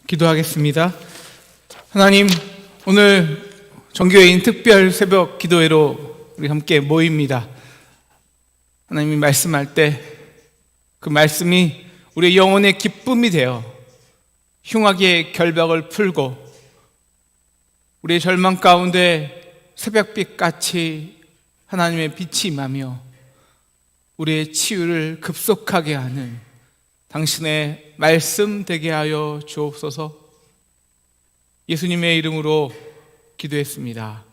기도하겠습니다. 하나님, 오늘 정교회인 특별 새벽 기도회로 우리 함께 모입니다. 하나님이 말씀할 때 그 말씀이 우리의 영혼의 기쁨이 되어 흉악의 결박을 풀고 우리의 절망 가운데 새벽빛같이 하나님의 빛이 임하며 우리의 치유를 급속하게 하는 당신의 말씀 되게 하여 주옵소서. 예수님의 이름으로 기도했습니다.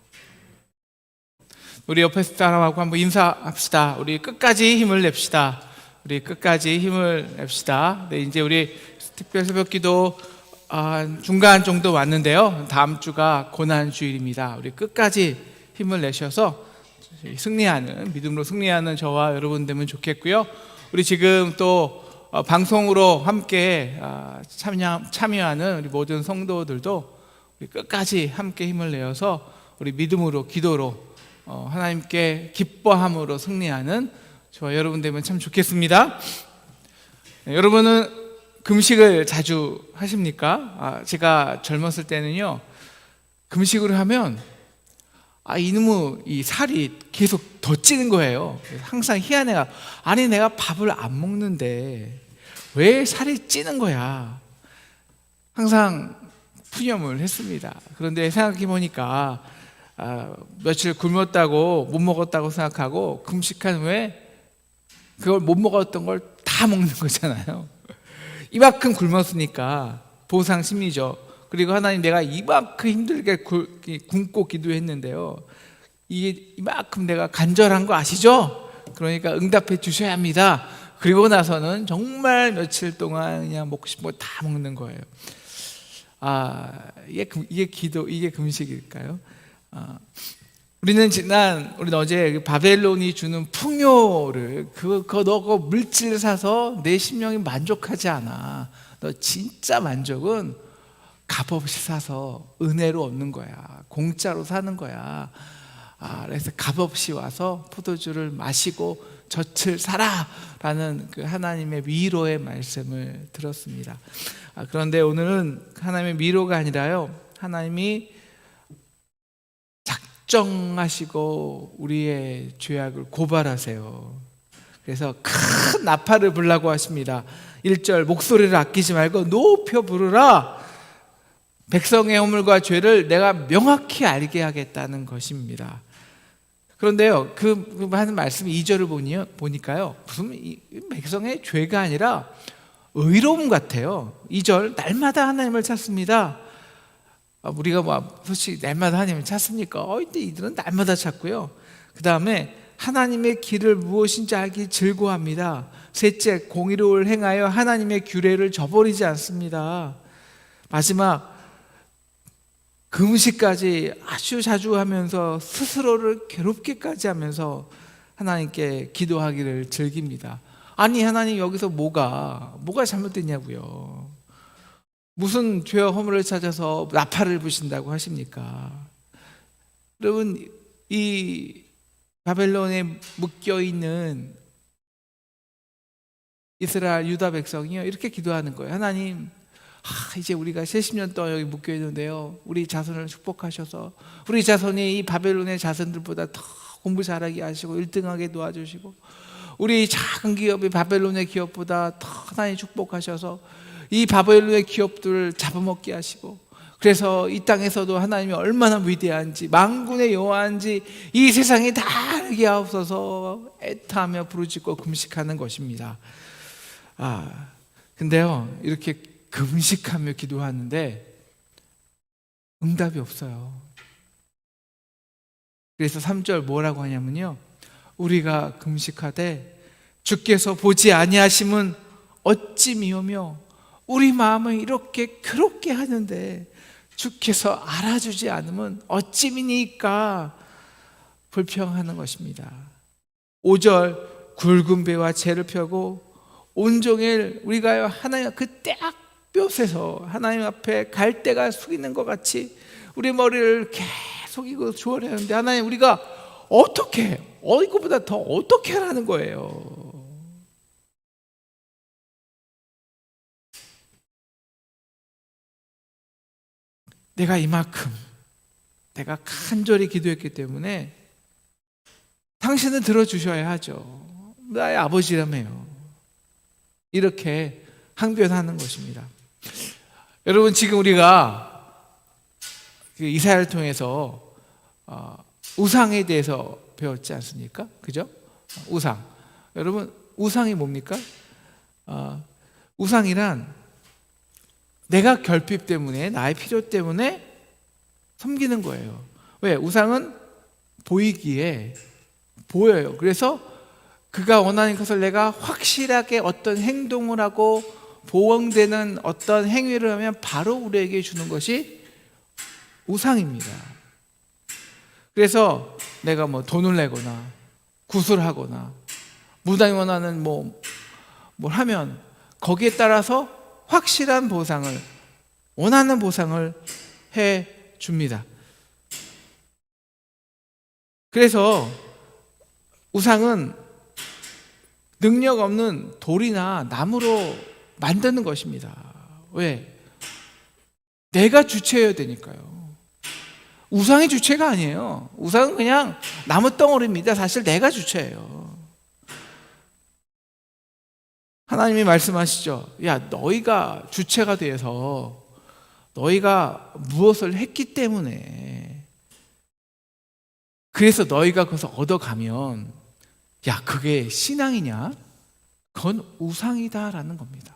우리 옆에 사람하고 한번 인사합시다. 우리 끝까지 힘을 냅시다. 우리 끝까지 힘을 냅시다. 네, 이제 우리 특별 새벽 기도 중간 정도 왔는데요. 다음 주가 고난 주일입니다. 우리 끝까지 힘을 내셔서 승리하는, 믿음으로 승리하는 저와 여러분 되면 좋겠고요. 우리 지금 또 방송으로 함께 참여하는 우리 모든 성도들도 우리 끝까지 함께 힘을 내어서 우리 믿음으로, 기도로 하나님께 기뻐함으로 승리하는 저와 여러분 되면 참 좋겠습니다. 여러분은 금식을 자주 하십니까? 제가 젊었을 때는요, 금식을 하면 이놈의 이 살이 계속 더 찌는 거예요. 항상 희한해가, 아니 내가 밥을 안 먹는데 왜 살이 찌는 거야? 항상 푸념을 했습니다. 그런데 생각해 보니까 며칠 굶었다고, 못 먹었다고 생각하고 금식한 후에 그걸 못 먹었던 걸 다 먹는 거잖아요. 이만큼 굶었으니까 보상 심리죠. 그리고 하나님, 내가 이만큼 힘들게 굶고 기도했는데요, 이게 이만큼 내가 간절한 거 아시죠? 그러니까 응답해 주셔야 합니다. 그리고 나서는 정말 며칠 동안 그냥 먹고 싶은 거 다 먹는 거예요. 이게 기도, 이게 금식일까요? 우리는 어제 바벨론이 주는 풍요를, 너 물질 사서 내 심령이 만족하지 않아. 너 진짜 만족은 값없이 사서 은혜로 얻는 거야. 공짜로 사는 거야. 그래서 값없이 와서 포도주를 마시고 젖을 사라 라는 그 하나님의 위로의 말씀을 들었습니다. 그런데 오늘은 하나님의 위로가 아니라요, 하나님이 작정하시고 우리의 죄악을 고발하세요. 그래서 큰 나팔을 불라고 하십니다. 1절, 목소리를 아끼지 말고 높여 부르라. 백성의 허물과 죄를 내가 명확히 알게 하겠다는 것입니다. 그런데요, 그 하는 말씀 2절을 보니까요, 무슨 백성의 죄가 아니라 의로움 같아요. 2절, 날마다 하나님을 찾습니다. 우리가 솔직히 날마다 하나님을 찾습니까? 근데 이들은 날마다 찾고요. 그 다음에 하나님의 길을 무엇인지 알기 즐거워합니다. 셋째, 공의로움을 행하여 하나님의 규례를 저버리지 않습니다. 마지막, 금식까지 아주 자주 하면서 스스로를 괴롭게까지 하면서 하나님께 기도하기를 즐깁니다. 아니, 하나님, 여기서 뭐가 잘못됐냐고요? 무슨 죄와 허물을 찾아서 나팔을 부신다고 하십니까? 여러분, 이 바벨론에 묶여있는 이스라엘 유다 백성이요, 이렇게 기도하는 거예요. 하나님, 이제 우리가 70년 동안 여기 묶여있는데요, 우리 자손을 축복하셔서 우리 자손이 이 바벨론의 자손들보다 더 공부 잘하게 하시고 1등하게 도와주시고, 우리 작은 기업이 바벨론의 기업보다 더 하나님 축복하셔서 이 바벨론의 기업들을 잡아먹게 하시고, 그래서 이 땅에서도 하나님이 얼마나 위대한지, 만군의 여호와인지 이 세상이 다 알게 하옵소서 애타하며 부르짖고 금식하는 것입니다. 근데요, 이렇게 금식하며 기도하는데 응답이 없어요. 그래서 3절 뭐라고 하냐면요, 우리가 금식하되 주께서 보지 아니하심은 어찌 미오며 우리 마음을 이렇게 괴롭게 하는데 주께서 알아주지 않으면 어찌 미니까 불평하는 것입니다. 5절, 굵은 배와 재를 펴고 온종일 우리가 하나님 그 떼약볕에서 하나님 앞에 갈대가 숙이는 것 같이 우리 머리를 계속 이거 주워내는데, 하나님, 우리가 어떻게, 이거보다 더 어떻게 하라는 거예요? 내가 이만큼 내가 간절히 기도했기 때문에 당신은 들어주셔야 하죠. 나의 아버지라며요. 이렇게 항변하는 것입니다. 여러분, 지금 우리가 이사야를 통해서 우상에 대해서 배웠지 않습니까? 그죠? 우상. 여러분, 우상이 뭡니까? 우상이란 내가 결핍 때문에, 나의 필요 때문에 섬기는 거예요. 왜? 우상은 보이기에 보여요. 그래서 그가 원하는 것을 내가 확실하게 어떤 행동을 하고 보응되는 어떤 행위를 하면 바로 우리에게 주는 것이 우상입니다. 그래서 내가 뭐 돈을 내거나 구슬하거나 무당이 원하는 뭘 하면 거기에 따라서 확실한 보상을, 원하는 보상을 해 줍니다. 그래서 우상은 능력 없는 돌이나 나무로 만드는 것입니다. 왜? 내가 주체여야 되니까요. 우상이 주체가 아니에요. 우상은 그냥 나무 덩어리입니다. 사실 내가 주체예요. 하나님이 말씀하시죠. 야, 너희가 주체가 되어서 너희가 무엇을 했기 때문에, 그래서 너희가 그것을 얻어가면, 야, 그게 신앙이냐? 그건 우상이다라는 겁니다.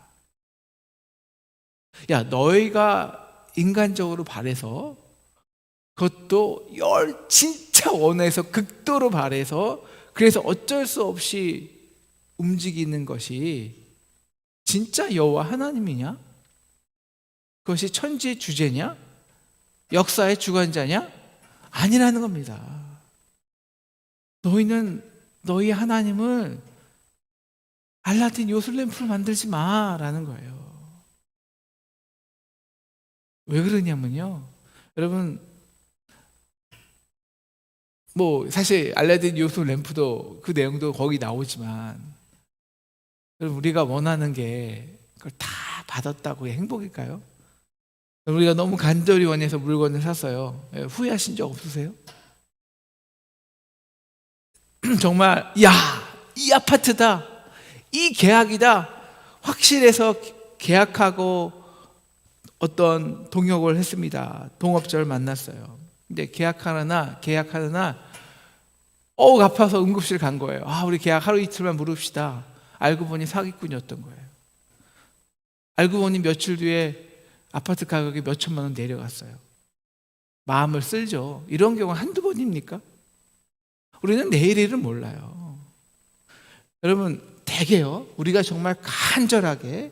야, 너희가 인간적으로 바래서, 그것도 진짜 원해서 극도로 바래서, 그래서 어쩔 수 없이 움직이는 것이 진짜 여호와 하나님이냐? 그것이 천지의 주제냐? 역사의 주관자냐? 아니라는 겁니다. 너희는 너희 하나님을 알라딘 요술램프로 만들지 마라는 거예요. 왜 그러냐면요, 여러분, 사실 알라딘 요술램프도 그 내용도 거기 나오지만, 여러분, 우리가 원하는 게 그걸 다 받았다고 행복일까요? 우리가 너무 간절히 원해서 물건을 샀어요. 후회하신 적 없으세요? 정말 이 아파트다, 이 계약이다 확실해서 계약하고 어떤 동역을 했습니다. 동업자를 만났어요. 근데 계약하느나 아파서 응급실 간 거예요. 우리 계약 하루 이틀만 미룹시다. 알고 보니 사기꾼이었던 거예요. 알고 보니 며칠 뒤에 아파트 가격이 몇 천만 원 내려갔어요. 마음을 쓸죠. 이런 경우가 한두 번입니까? 우리는 내일 일을 몰라요. 여러분, 대개요, 우리가 정말 간절하게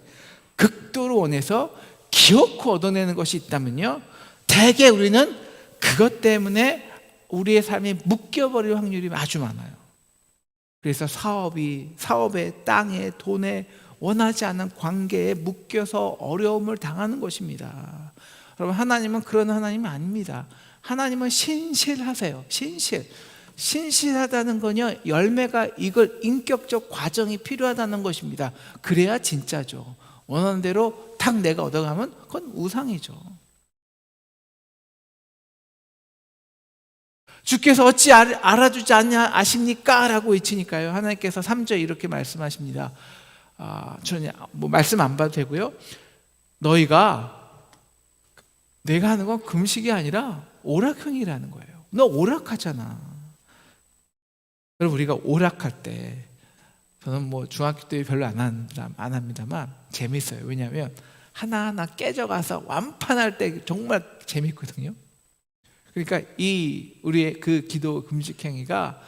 극도로 원해서 기어코 얻어내는 것이 있다면요, 대개 우리는 그것 때문에 우리의 삶이 묶여버릴 확률이 아주 많아요. 그래서 사업에, 땅에, 돈에, 원하지 않은 관계에 묶여서 어려움을 당하는 것입니다. 여러분, 하나님은 그런 하나님이 아닙니다. 하나님은 신실하세요. 신실하다는 건요, 열매가 익을 인격적 과정이 필요하다는 것입니다. 그래야 진짜죠. 원하는 대로 탁 내가 얻어가면 그건 우상이죠. 주께서 어찌 알아주지 않냐 아십니까? 라고 외치니까요, 하나님께서 3절에 이렇게 말씀하십니다. 저는 말씀 안 봐도 되고요, 내가 하는 건 금식이 아니라 오락형이라는 거예요. 너 오락하잖아. 여러분, 우리가 오락할 때, 저는 중학교 때 별로 안 합니다만 재밌어요. 왜냐하면 하나하나 깨져가서 완판할 때 정말 재밌거든요. 그러니까 우리의 그 기도 금식 행위가,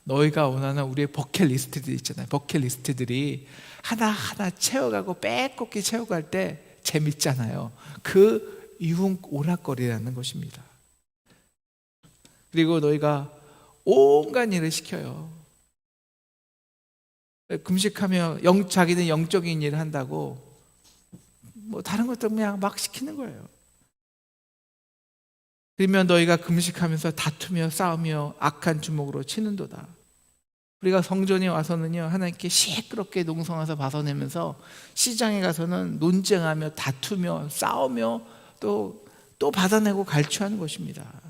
너희가 원하는 우리의 버킷리스트들 있잖아요. 버킷리스트들이 하나하나 채워가고 빼곡히 채워갈 때 재밌잖아요. 그 유흥 오락거리라는 것입니다. 그리고 너희가 온갖 일을 시켜요. 금식하면 자기는 영적인 일을 한다고 다른 것도 그냥 막 시키는 거예요. 그러면 너희가 금식하면서 다투며 싸우며 악한 주먹으로 치는도다. 우리가 성전에 와서는요, 하나님께 시끄럽게 농성해서 벗어내면서 시장에 가서는 논쟁하며 다투며 싸우며 또 또 받아내고 갈취하는 것입니다.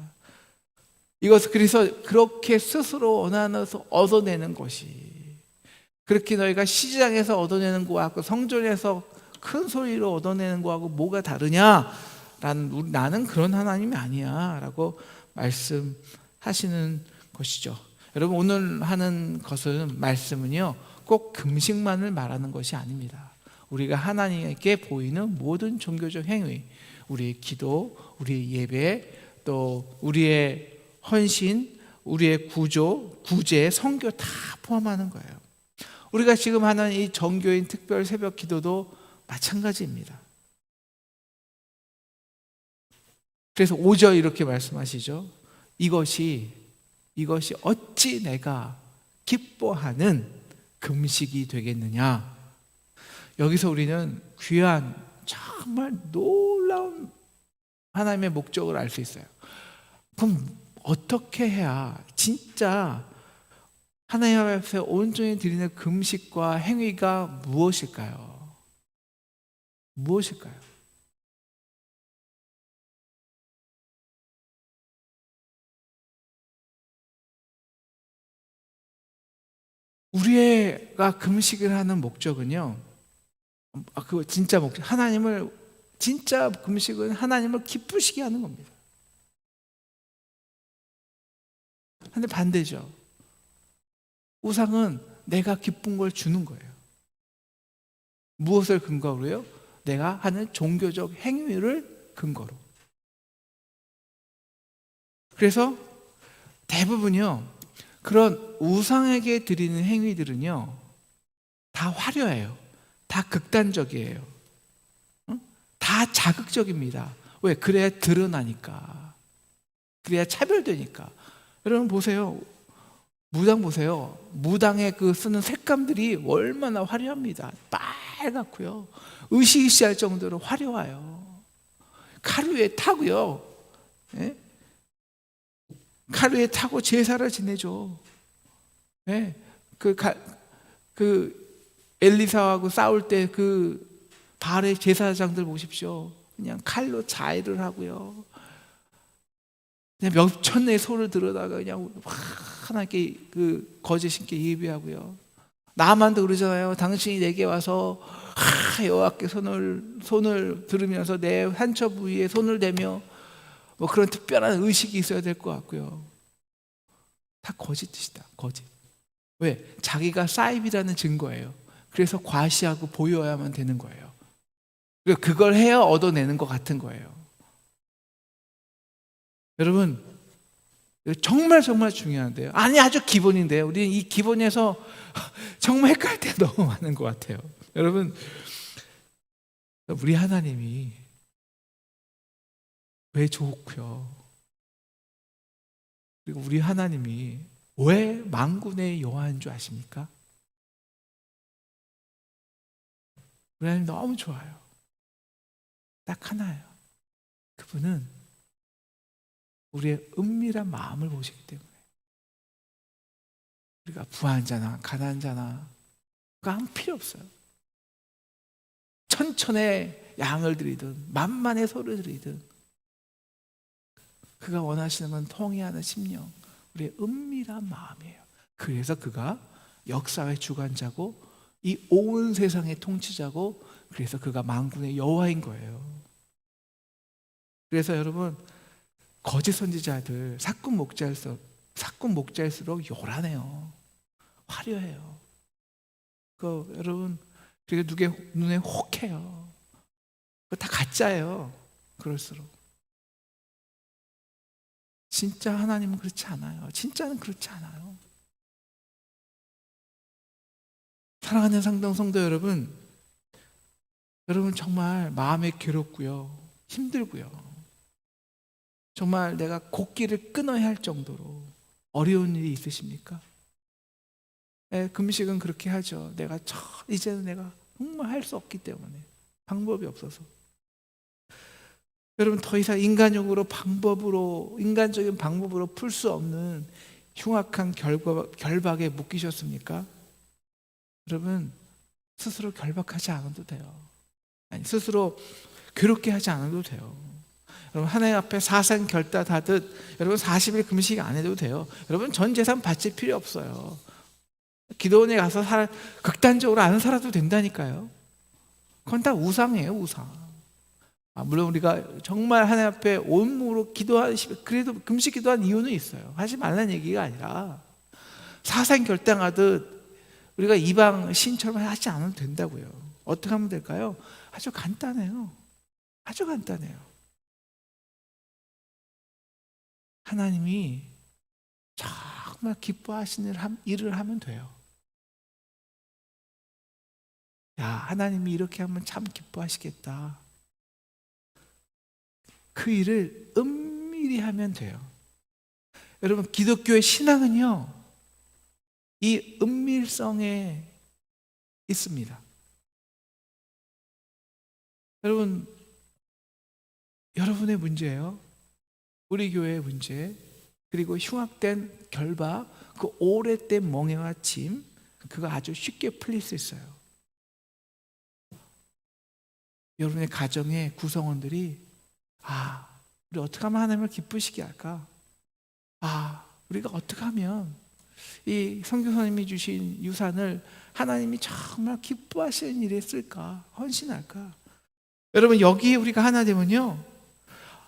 이것을 그래서 그렇게 스스로 원하면서 얻어내는 것이, 그렇게 너희가 시장에서 얻어내는 거하고 성전에서 큰 소리로 얻어내는 거하고 뭐가 다르냐? 나는 그런 하나님이 아니야 라고 말씀하시는 것이죠. 여러분, 오늘 하는 것은, 말씀은요, 꼭 금식만을 말하는 것이 아닙니다. 우리가 하나님께 보이는 모든 종교적 행위, 우리의 기도, 우리의 예배, 또 우리의 헌신, 우리의 구조, 구제, 선교 다 포함하는 거예요. 우리가 지금 하는 이 정교인 특별 새벽 기도도 마찬가지입니다. 그래서 5절 이렇게 말씀하시죠. 이것이 어찌 내가 기뻐하는 금식이 되겠느냐. 여기서 우리는 귀한, 정말 놀라운 하나님의 목적을 알 수 있어요. 그럼 어떻게 해야 진짜 하나님 앞에 온전히 드리는 금식과 행위가 무엇일까요? 무엇일까요? 우리가 금식을 하는 목적은요, 그 진짜 목적, 진짜 금식은 하나님을 기쁘시게 하는 겁니다. 근데 반대죠. 우상은 내가 기쁜 걸 주는 거예요. 무엇을 근거로요? 내가 하는 종교적 행위를 근거로. 그래서 대부분요, 그런 우상에게 드리는 행위들은요, 다 화려해요. 다 극단적이에요. 다 자극적입니다. 왜? 그래야 드러나니까. 그래야 차별되니까. 여러분 보세요. 무당 보세요. 무당의 그 쓰는 색감들이 얼마나 화려합니다. 빨갛고요. 으시으시할 정도로 화려해요. 칼 위에 타고요. 예? 칼 위에 타고 제사를 지내죠. 예? 그 엘리사하고 싸울 때 그 바알의 제사장들 보십시오. 그냥 칼로 자해를 하고요. 그냥 몇 천의 소를 들어다가 그냥 하나님께 그 거짓신께 예배하고요. 나만도 그러잖아요. 당신이 내게 와서 여호와께 손을 들으면서 내 상처 부위에 손을 대며, 뭐 그런 특별한 의식이 있어야 될 것 같고요. 다 거짓이다. 거짓. 왜? 자기가 사입이라는 증거예요. 그래서 과시하고 보여야만 되는 거예요. 그걸 해야 얻어내는 것 같은 거예요. 여러분, 정말 중요한데요. 아니, 아주 기본인데요. 우리는 이 기본에서 정말 헷갈릴 때 너무 많은 것 같아요. 여러분, 우리 하나님이 왜 좋고요? 그리고 우리 하나님이 왜 만군의 여호와인 줄 아십니까? 우리 하나님 너무 좋아요. 딱 하나예요. 그분은 우리의 은밀한 마음을 보시기 때문에, 우리가 부한 자나 가난한 자나 그거 아무 필요 없어요. 천천의 양을 드리든 만만의 소를 드리든 그가 원하시는 건 통회하는 심령, 우리의 은밀한 마음이에요. 그래서 그가 역사의 주관자고 이 온 세상의 통치자고, 그래서 그가 만군의 여호와인 거예요. 그래서 여러분, 거짓 선지자들 사꾼 목자일수록 요란해요. 화려해요. 여러분, 그게 누구의 눈에 혹해요. 그거 다 가짜예요. 그럴수록. 진짜 하나님은 그렇지 않아요. 진짜는 그렇지 않아요. 사랑하는 상당 성도 여러분, 정말 마음에 괴롭고요, 힘들고요, 정말 내가 곡기를 끊어야 할 정도로 어려운 일이 있으십니까? 네, 금식은 그렇게 하죠. 이제는 내가 정말 할 수 없기 때문에, 방법이 없어서. 여러분, 더 이상 인간적인 방법으로 풀 수 없는 흉악한 결박에 묶이셨습니까? 여러분, 스스로 결박하지 않아도 돼요. 아니, 스스로 괴롭게 하지 않아도 돼요. 여러분 하나님 앞에 사상 결단하듯 여러분 40일 금식 안 해도 돼요. 여러분 전 재산 바칠 필요 없어요. 기도원에 가서 극단적으로 안 살아도 된다니까요. 그건 다 우상이에요, 우상. 물론 우리가 정말 하나님 앞에 온몸으로 그래도 금식 기도한 이유는 있어요. 하지 말라는 얘기가 아니라 사상 결단하듯 우리가 이방 신처럼 하지 않아도 된다고요. 어떻게 하면 될까요? 아주 간단해요. 아주 간단해요. 하나님이 정말 기뻐하시는 일을 하면 돼요. 야, 하나님이 이렇게 하면 참 기뻐하시겠다. 그 일을 은밀히 하면 돼요. 여러분, 기독교의 신앙은요, 이 은밀성에 있습니다. 여러분, 여러분의 문제예요. 우리 교회의 문제, 그리고 흉악된 결박, 그 오랫된 멍해와 짐, 그거 아주 쉽게 풀릴 수 있어요. 여러분의 가정의 구성원들이 우리 어떻게 하면 하나님을 기쁘시게 할까? 우리가 어떻게 하면 이 선교사님이 주신 유산을 하나님이 정말 기뻐하시는 일에 쓸까? 헌신할까? 여러분, 여기에 우리가 하나 되면요,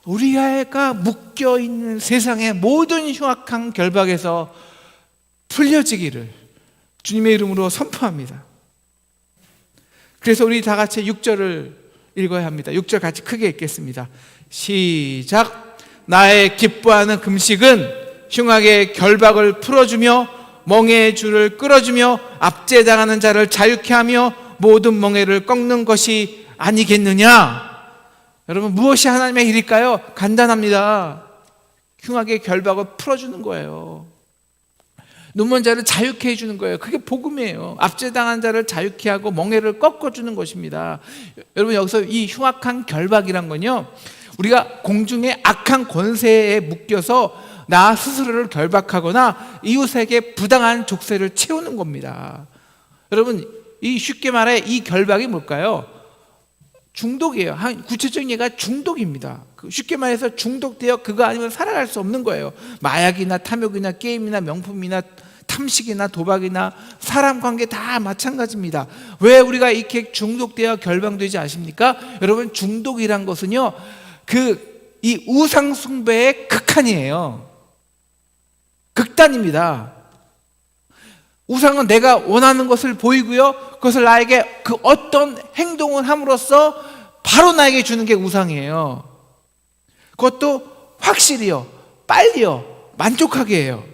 우리가 묶여있는 세상의 모든 흉악한 결박에서 풀려지기를 주님의 이름으로 선포합니다. 그래서 우리 다 같이 6절을 읽어야 합니다. 6절 같이 크게 읽겠습니다. 시작. 나의 기뻐하는 금식은 흉악의 결박을 풀어주며 멍에의 줄을 끌어주며 압제당하는 자를 자유케 하며 모든 멍에를 꺾는 것이 아니겠느냐. 여러분, 무엇이 하나님의 일일까요? 간단합니다. 흉악의 결박을 풀어주는 거예요. 눈먼 자를 자유케 해주는 거예요. 그게 복음이에요. 압제당한 자를 자유케 하고 멍에를 꺾어주는 것입니다. 여러분, 여기서 이 흉악한 결박이란 건요, 우리가 공중의 악한 권세에 묶여서 나 스스로를 결박하거나 이웃에게 부당한 족쇄를 채우는 겁니다. 여러분, 이 쉽게 말해 이 결박이 뭘까요? 중독이에요. 구체적인 예가 중독입니다. 쉽게 말해서 중독되어 그거 아니면 살아갈 수 없는 거예요. 마약이나 탐욕이나 게임이나 명품이나 탐식이나 도박이나 사람 관계 다 마찬가지입니다. 왜 우리가 이렇게 중독되어 결방되지 않습니까? 여러분, 중독이란 것은요, 이 우상 숭배의 극한이에요. 극단입니다. 우상은 내가 원하는 것을 보이고요, 그것을 나에게 그 어떤 행동을 함으로써 바로 나에게 주는 게 우상이에요. 그것도 확실히요, 빨리요, 만족하게 해요.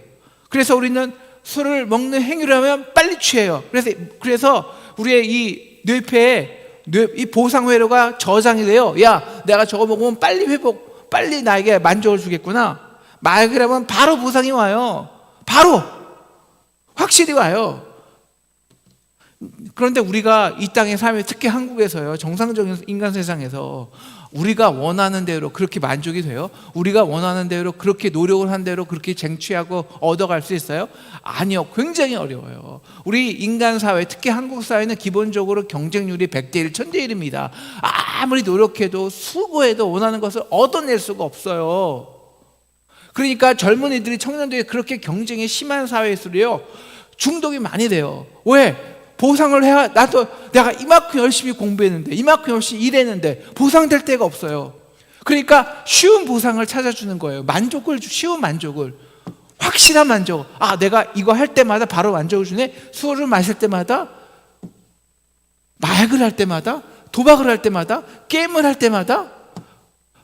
그래서 우리는 술을 먹는 행위를 하면 빨리 취해요. 그래서 우리의 이 뇌폐에 이 보상회로가 저장이 돼요. 야, 내가 저거 먹으면 빨리 나에게 만족을 주겠구나. 마약을 하면 바로 보상이 와요. 바로 확실히 와요. 그런데 우리가 이 땅의 삶에, 특히 한국에서요, 정상적인 인간 세상에서 우리가 원하는 대로 그렇게 만족이 돼요? 우리가 원하는 대로 그렇게 노력을 한 대로 그렇게 쟁취하고 얻어갈 수 있어요? 아니요. 굉장히 어려워요. 우리 인간 사회, 특히 한국 사회는 기본적으로 경쟁률이 100대 1, 1000대 1입니다. 아무리 노력해도 수고해도 원하는 것을 얻어낼 수가 없어요. 그러니까 젊은이들이, 청년들이 그렇게 경쟁이 심한 사회에서요, 중독이 많이 돼요. 왜? 보상을 해야, 내가 이만큼 열심히 공부했는데, 이만큼 열심히 일했는데 보상될 데가 없어요. 그러니까 쉬운 보상을 찾아주는 거예요. 쉬운 만족을, 확실한 만족. 내가 이거 할 때마다 바로 만족을 주네. 술을 마실 때마다, 마약을 할 때마다, 도박을 할 때마다, 게임을 할 때마다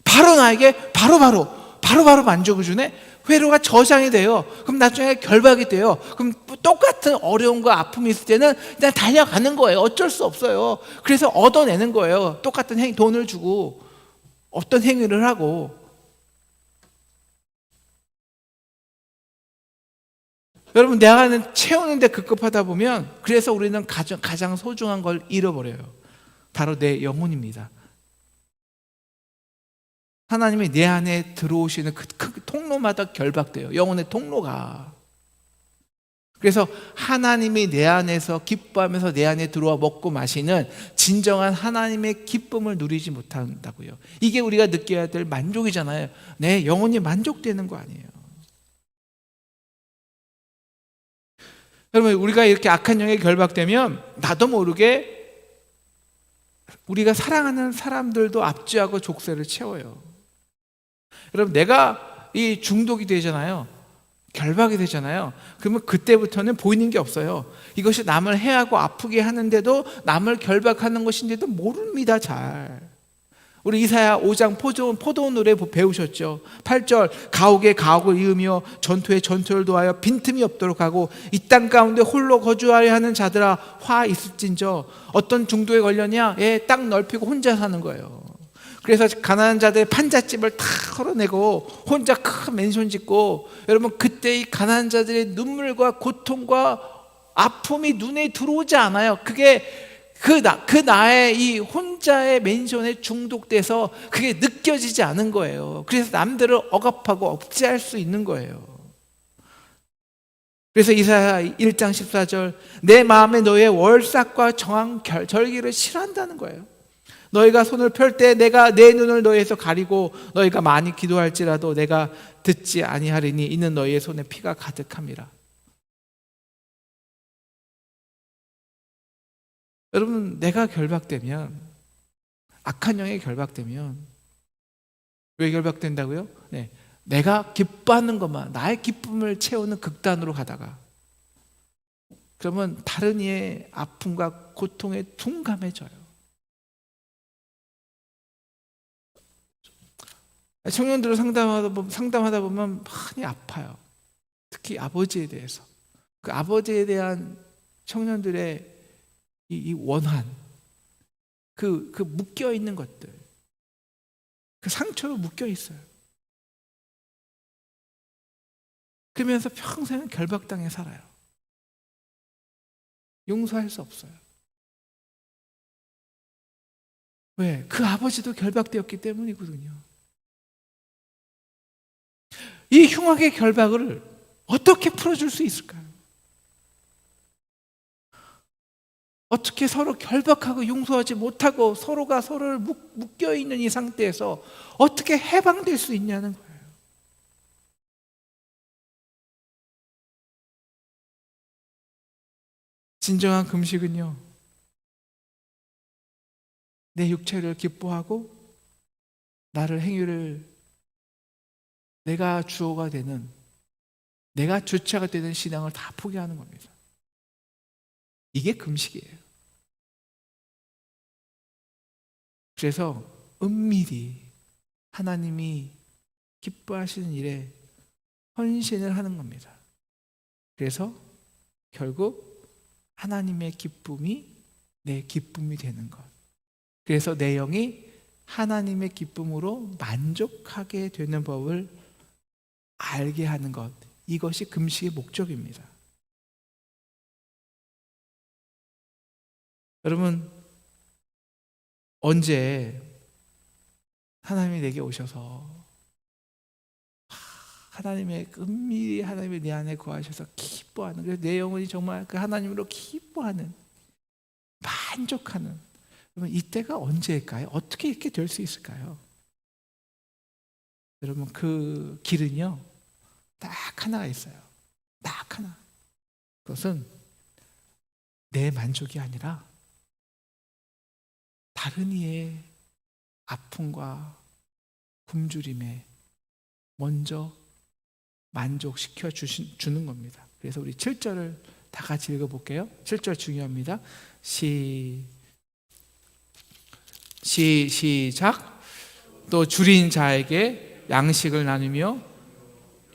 바로 나에게 바로 만족을 주네. 회로가 저장이 돼요. 그럼 나중에 결박이 돼요. 그럼 똑같은 어려움과 아픔이 있을 때는 그냥 달려가는 거예요. 어쩔 수 없어요. 그래서 얻어내는 거예요. 똑같은 돈을 주고 어떤 행위를 하고. 여러분, 내가 채우는데 급급하다 보면, 그래서 우리는 가장 소중한 걸 잃어버려요. 바로 내 영혼입니다. 하나님이 내 안에 들어오시는 그 통로마다 결박돼요. 영혼의 통로가. 그래서 하나님이 내 안에서 기뻐하면서 내 안에 들어와 먹고 마시는 진정한 하나님의 기쁨을 누리지 못한다고요. 이게 우리가 느껴야 될 만족이잖아요. 내 영혼이 만족되는 거 아니에요. 여러분, 우리가 이렇게 악한 영에 결박되면 나도 모르게 우리가 사랑하는 사람들도 압제하고 족쇄를 채워요. 여러분, 내가 이 중독이 되잖아요. 결박이 되잖아요. 그러면 그때부터는 보이는 게 없어요. 이것이 남을 해하고 아프게 하는데도, 남을 결박하는 것인데도 모릅니다. 잘. 우리 이사야 5장 포도원 노래 배우셨죠. 8절 가옥에 가옥을 이으며 전투에 전투를 도하여 빈틈이 없도록 하고 이 땅 가운데 홀로 거주하려 하는 자들아 화 있을진저. 어떤 중독에 걸렸냐? 땅 넓히고 혼자 사는 거예요. 그래서 가난한 자들의 판잣집을 다 털어내고 혼자 큰 맨션 짓고, 여러분 그때 이 가난한 자들의 눈물과 고통과 아픔이 눈에 들어오지 않아요. 그게 그 나의 이 혼자의 맨션에 중독돼서 그게 느껴지지 않은 거예요. 그래서 남들을 억압하고 억제할 수 있는 거예요. 그래서 이사야 1장 14절 내 마음에 너의 월삭과 정한 절기를 싫어한다는 거예요. 너희가 손을 펼 때 내가 내 눈을 너희에서 가리고 너희가 많이 기도할지라도 내가 듣지 아니하리니 이는 너희의 손에 피가 가득함이라. 여러분, 내가 결박되면, 악한 영에 결박되면, 왜 결박된다고요? 네, 내가 기뻐하는 것만, 나의 기쁨을 채우는 극단으로 가다가, 그러면 다른 이의 아픔과 고통에 둔감해져요. 청년들을 상담하다 보면 많이 아파요. 특히 아버지에 대해서. 그 아버지에 대한 청년들의 이 원한, 그 묶여 있는 것들, 그 상처로 묶여 있어요. 그러면서 평생 결박당해 살아요. 용서할 수 없어요. 왜? 그 아버지도 결박되었기 때문이거든요. 이 흉악의 결박을 어떻게 풀어줄 수 있을까요? 어떻게 서로 결박하고 용서하지 못하고 서로가 서로를 묶여있는 이 상태에서 어떻게 해방될 수 있냐는 거예요. 진정한 금식은요, 내 육체를 기뻐하고 나를 행위를 내가 주어가 되는, 내가 주체가 되는 신앙을 다 포기하는 겁니다. 이게 금식이에요. 그래서 은밀히 하나님이 기뻐하시는 일에 헌신을 하는 겁니다. 그래서 결국 하나님의 기쁨이 내 기쁨이 되는 것. 그래서 내 영이 하나님의 기쁨으로 만족하게 되는 법을 알게 하는 것. 이것이 금식의 목적입니다. 여러분, 언제 하나님이 내게 오셔서 하나님의 은밀히 하나님의 내 안에 거하셔서 기뻐하는, 그래서 내 영혼이 정말 그 하나님으로 기뻐하는, 만족하는, 여러분 이때가 언제일까요? 어떻게 이렇게 될 수 있을까요? 여러분, 그 길은요 딱 하나가 있어요. 딱 하나. 그것은 내 만족이 아니라 다른 이의 아픔과 굶주림에 먼저 만족시켜 주는 겁니다. 그래서 우리 7절을 다 같이 읽어볼게요. 7절 중요합니다. 시작. 또 줄인 자에게 양식을 나누며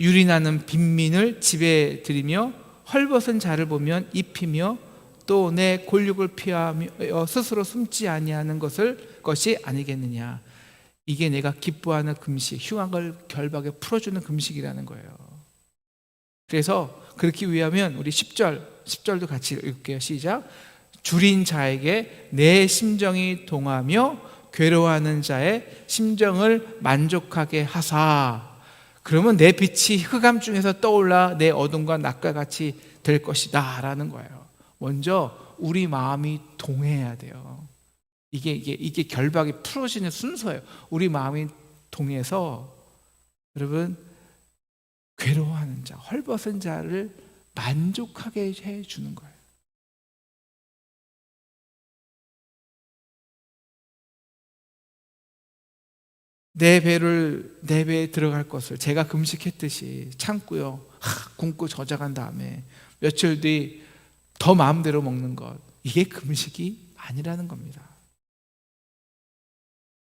유린하는 빈민을 집에 들이며 헐벗은 자를 보면 입히며 또 내 골육을 피하며 스스로 숨지 아니하는 것이 아니겠느냐. 이게 내가 기뻐하는 금식, 흉악을 결박에 풀어주는 금식이라는 거예요. 그래서 그렇기 위하면 우리 10절도 같이 읽을게요. 시작. 줄인 자에게 내 심정이 동하며 괴로워하는 자의 심정을 만족하게 하사. 그러면 내 빛이 흑암 중에서 떠올라 내 어둠과 낮과 같이 될 것이다 라는 거예요. 먼저 우리 마음이 동해야 돼요. 이게 결박이 풀어지는 순서예요. 우리 마음이 동해서 여러분 괴로워하는 자, 헐벗은 자를 만족하게 해주는 거예요. 내 배에 들어갈 것을 제가 금식했듯이 참고요. 굶고 저장한 다음에 며칠 뒤 더 마음대로 먹는 것, 이게 금식이 아니라는 겁니다.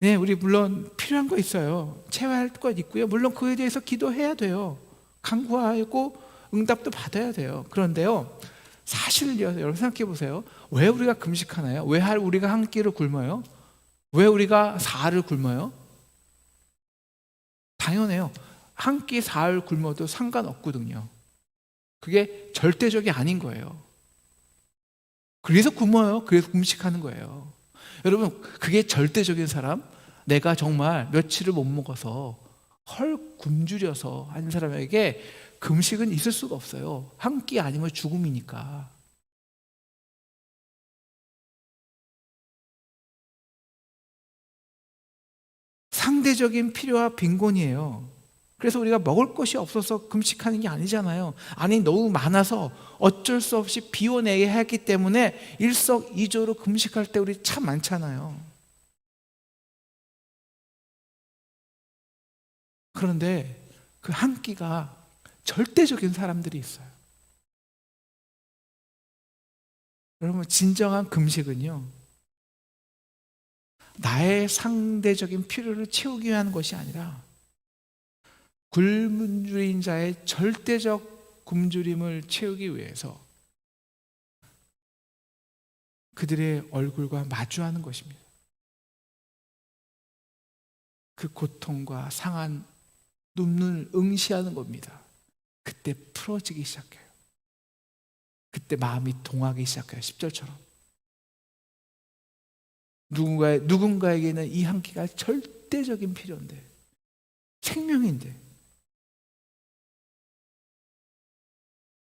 네, 우리 물론 필요한 거 있어요. 채워야 할 것 있고요. 물론 그에 대해서 기도해야 돼요. 간구하고 응답도 받아야 돼요. 그런데요, 사실요, 여러분 생각해 보세요. 왜 우리가 금식하나요? 왜 우리가 한 끼를 굶어요? 왜 우리가 사흘을 굶어요? 당연해요. 한 끼 사흘 굶어도 상관없거든요. 그게 절대적이 아닌 거예요. 그래서 굶어요. 그래서 금식하는 거예요. 여러분, 그게 절대적인 사람, 내가 정말 며칠을 못 먹어서 굶주려서 한 사람에게 금식은 있을 수가 없어요. 한 끼 아니면 죽음이니까. 상대적인 필요와 빈곤이에요. 그래서 우리가 먹을 것이 없어서 금식하는 게 아니잖아요. 아니, 너무 많아서 어쩔 수 없이 비워내야 했기 때문에 일석이조로 금식할 때 우리 참 많잖아요. 그런데 그 한 끼가 절대적인 사람들이 있어요. 여러분, 진정한 금식은요, 나의 상대적인 필요를 채우기 위한 것이 아니라 굶주린 자의 절대적 굶주림을 채우기 위해서 그들의 얼굴과 마주하는 것입니다. 그 고통과 상한 눈을 응시하는 겁니다. 그때 풀어지기 시작해요. 그때 마음이 동하기 시작해요. 10절처럼. 누군가에게는 이 한 끼가 절대적인 필요인데, 생명인데,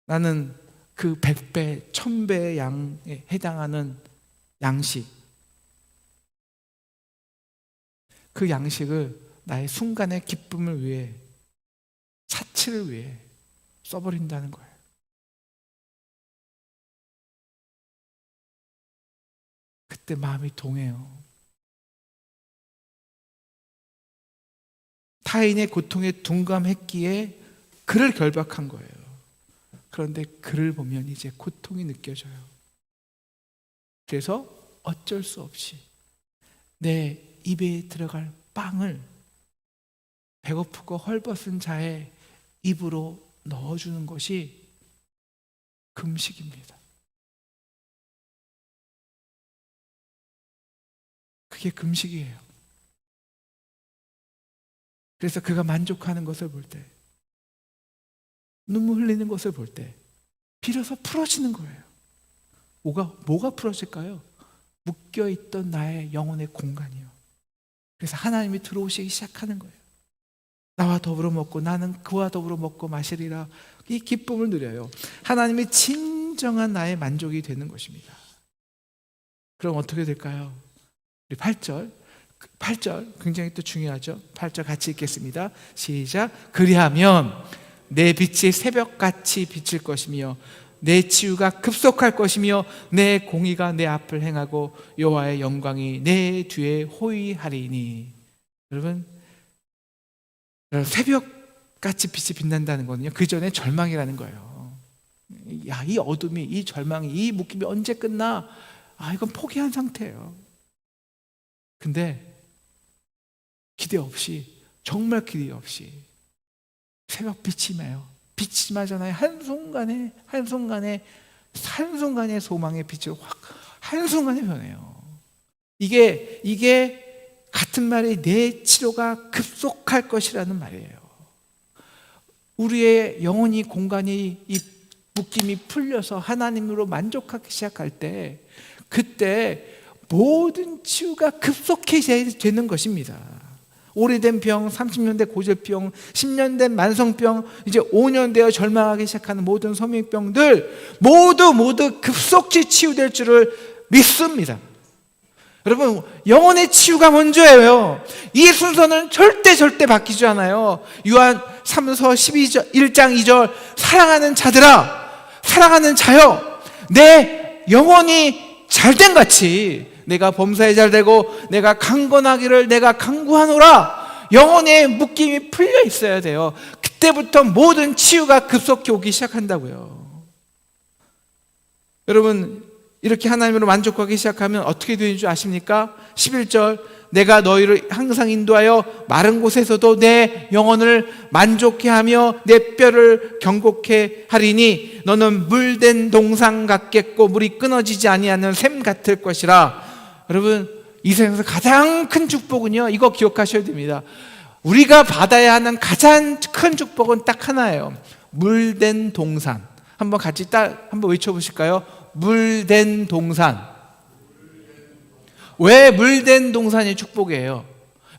나는 그 100배, 1000배의 양에 해당하는 양식, 그 양식을 나의 순간의 기쁨을 위해, 사치를 위해 써버린다는 거예요. 그때 마음이 동해요. 타인의 고통에 둔감했기에 그를 결박한 거예요. 그런데 그를 보면 이제 고통이 느껴져요. 그래서 어쩔 수 없이 내 입에 들어갈 빵을 배고프고 헐벗은 자의 입으로 넣어주는 것이 금식입니다. 그게 금식이에요. 그래서 그가 만족하는 것을 볼 때, 눈물 흘리는 것을 볼 때 비로소 풀어지는 거예요. 뭐가 풀어질까요? 묶여있던 나의 영혼의 공간이요. 그래서 하나님이 들어오시기 시작하는 거예요. 나와 더불어 먹고 나는 그와 더불어 먹고 마시리라. 이 기쁨을 누려요. 하나님이 진정한 나의 만족이 되는 것입니다. 그럼 어떻게 될까요? 우리 8절 굉장히 또 중요하죠. 8절 같이 읽겠습니다. 시작. 그리하면 내 빛이 새벽같이 비칠 것이며 내 치유가 급속할 것이며 내 공의가 내 앞을 행하고 여호와의 영광이 내 뒤에 호위하리니. 여러분, 새벽같이 빛이 빛난다는 거는요, 그 전에 절망이라는 거예요. 야, 이 어둠이, 이 절망이, 이 묶임이 언제 끝나? 이건 포기한 상태예요. 근데 기대 없이, 정말 기대 없이 새벽 빛이 임해요. 빛이 임하잖아요. 한순간에 소망의 빛으로 확 한순간에 변해요. 이게 같은 말이 내 치료가 급속할 것이라는 말이에요. 우리의 영혼이 공간이 이 묶임이 풀려서 하나님으로 만족하기 시작할 때, 그때 모든 치유가 급속히 되는 것입니다. 오래된 병, 30년 된 고질병, 10년 된 만성병, 이제 5년 되어 절망하기 시작하는 모든 소명병들 모두 급속히 치유될 줄을 믿습니다. 여러분, 영혼의 치유가 먼저예요. 이 순서는 절대 바뀌지 않아요. 요한 3서 1장 2절, 사랑하는 자들아, 사랑하는 자여, 내 영혼이 잘된 같이 내가 범사에 잘되고 내가 강건하기를 내가 강구하노라. 영혼의 묶임이 풀려 있어야 돼요. 그때부터 모든 치유가 급속히 오기 시작한다고요. 여러분, 이렇게 하나님으로 만족하기 시작하면 어떻게 되는 줄 아십니까? 11절, 내가 너희를 항상 인도하여 마른 곳에서도 내 영혼을 만족해 하며 내 뼈를 경곡해 하리니 너는 물된 동상 같겠고 물이 끊어지지 아니하는 샘 같을 것이라. 여러분, 이 세상에서 가장 큰 축복은요, 이거 기억하셔야 됩니다. 우리가 받아야 하는 가장 큰 축복은 딱 하나예요. 물된 동산. 한번 같이 한번 외쳐보실까요? 물된 동산. 왜 물된 동산이 축복이에요?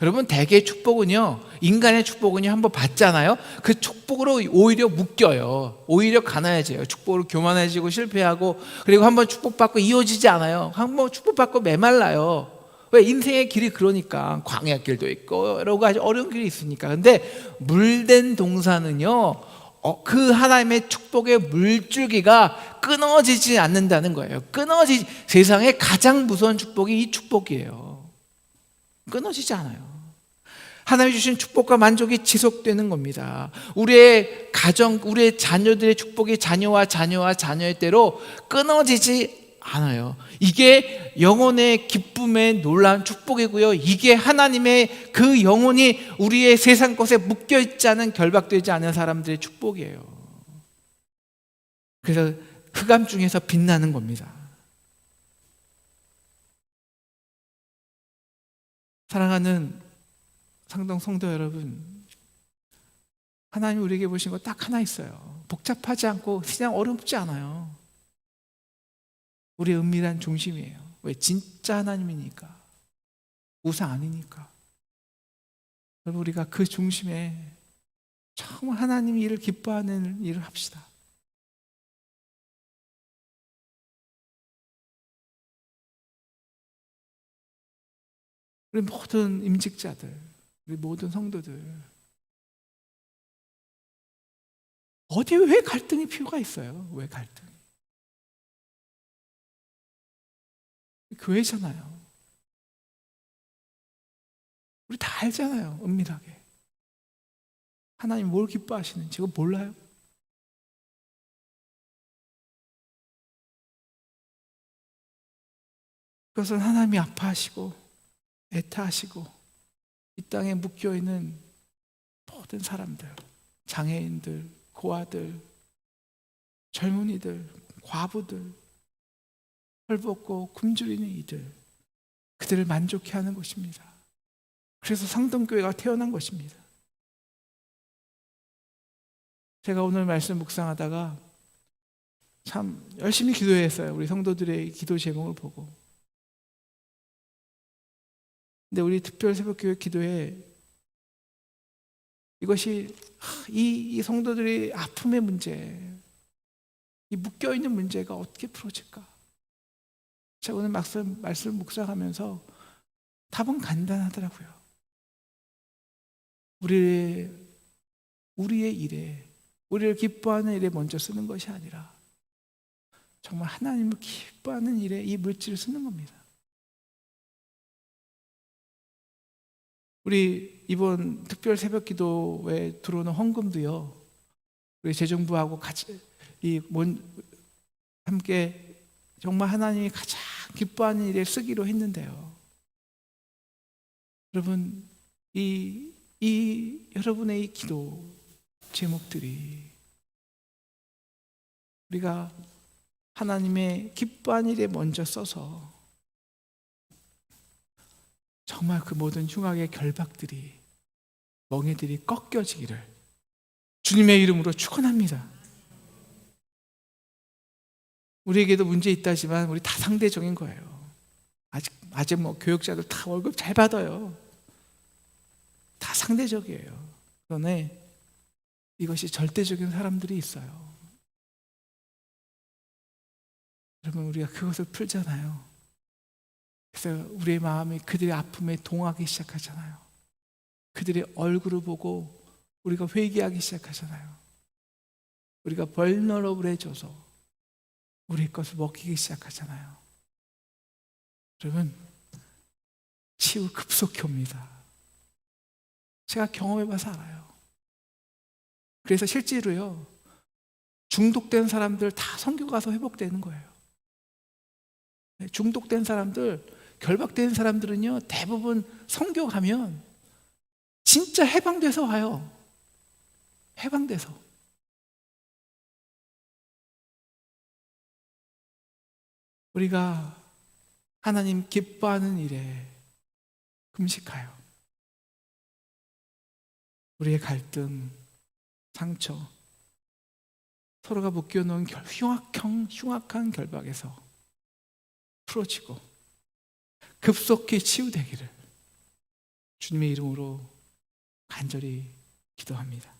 여러분, 대개 축복은요, 인간의 축복은요, 한번 받잖아요. 그 축복으로 오히려 묶여요. 오히려 가난해져요. 축복으로 교만해지고 실패하고, 그리고 한번 축복받고 이어지지 않아요. 한번 축복받고 메말라요. 왜? 인생의 길이 그러니까. 광야길도 있고 여러 가지 어려운 길이 있으니까. 근데 물된 동산은요, 그 하나님의 축복의 물줄기가 끊어지지 않는다는 거예요. 세상에 가장 무서운 축복이 이 축복이에요. 끊어지지 않아요. 하나님이 주신 축복과 만족이 지속되는 겁니다. 우리의 가정, 우리의 자녀들의 축복이 자녀와 자녀의 때로 끊어지지 않아요. 이게 영혼의 기쁨의 놀라운 축복이고요. 이게 하나님의 그 영혼이 우리의 세상 것에 묶여있지 않은, 결박되지 않은 사람들의 축복이에요. 그래서 흑암 중에서 빛나는 겁니다. 사랑하는 상동 성도 여러분, 하나님 우리에게 보신 거 딱 하나 있어요. 복잡하지 않고 그냥 어렵지 않아요. 우리의 은밀한 중심이에요. 왜? 진짜 하나님이니까. 우상 아니니까. 여러분, 우리가 그 중심에 정말 하나님이 일을 기뻐하는 일을 합시다. 우리 모든 임직자들, 우리 모든 성도들, 어디에 왜 갈등이 필요가 있어요? 왜 갈등이? 교회잖아요. 우리 다 알잖아요. 은밀하게 하나님 뭘 기뻐하시는지 그거 몰라요? 그것은 하나님이 아파하시고 애타하시고 이 땅에 묶여있는 모든 사람들, 장애인들, 고아들, 젊은이들, 과부들, 헐벗고 굶주리는 이들, 그들을 만족해 하는 것입니다. 그래서 상동교회가 태어난 것입니다. 제가 오늘 말씀 묵상하다가 참 열심히 기도했어요. 우리 성도들의 기도 제목을 보고. 근데 우리 특별 새벽교회 기도에 이것이 이 성도들의 아픔의 문제, 이 묶여있는 문제가 어떻게 풀어질까? 제가 오늘 말씀 묵상하면서 답은 간단하더라고요. 우리의 일에, 우리를 기뻐하는 일에 먼저 쓰는 것이 아니라 정말 하나님을 기뻐하는 일에 이 물질을 쓰는 겁니다. 우리 이번 특별 새벽 기도에 들어오는 헌금도요, 우리 재정부하고 같이 함께 정말 하나님이 가장 기뻐하는 일에 쓰기로 했는데요. 여러분, 여러분의 이 기도 제목들이 우리가 하나님의 기뻐하는 일에 먼저 써서 정말 그 모든 흉악의 결박들이, 멍에들이 꺾여지기를 주님의 이름으로 축원합니다. 우리에게도 문제 있다지만 우리 다 상대적인 거예요. 아직 뭐 교육자들 다 월급 잘 받아요. 상대적이에요. 그러나 이것이 절대적인 사람들이 있어요. 그러면 우리가 그것을 풀잖아요. 그래서 우리의 마음이 그들의 아픔에 동하기 시작하잖아요. 그들의 얼굴을 보고 우리가 회개하기 시작하잖아요. 우리가 벌너러블해져서 우리 것을 먹히기 시작하잖아요. 그러면 치유 급속히 옵니다. 제가 경험해봐서 알아요. 그래서 실제로요, 중독된 사람들 다 선교 가서 회복되는 거예요. 중독된 사람들, 결박된 사람들은요, 대부분 선교 가면 진짜 해방돼서 와요. 해방돼서. 우리가 하나님 기뻐하는 일에 금식하여 우리의 갈등, 상처, 서로가 묶여놓은 흉악한 결박에서 풀어지고 급속히 치유되기를 주님의 이름으로 간절히 기도합니다.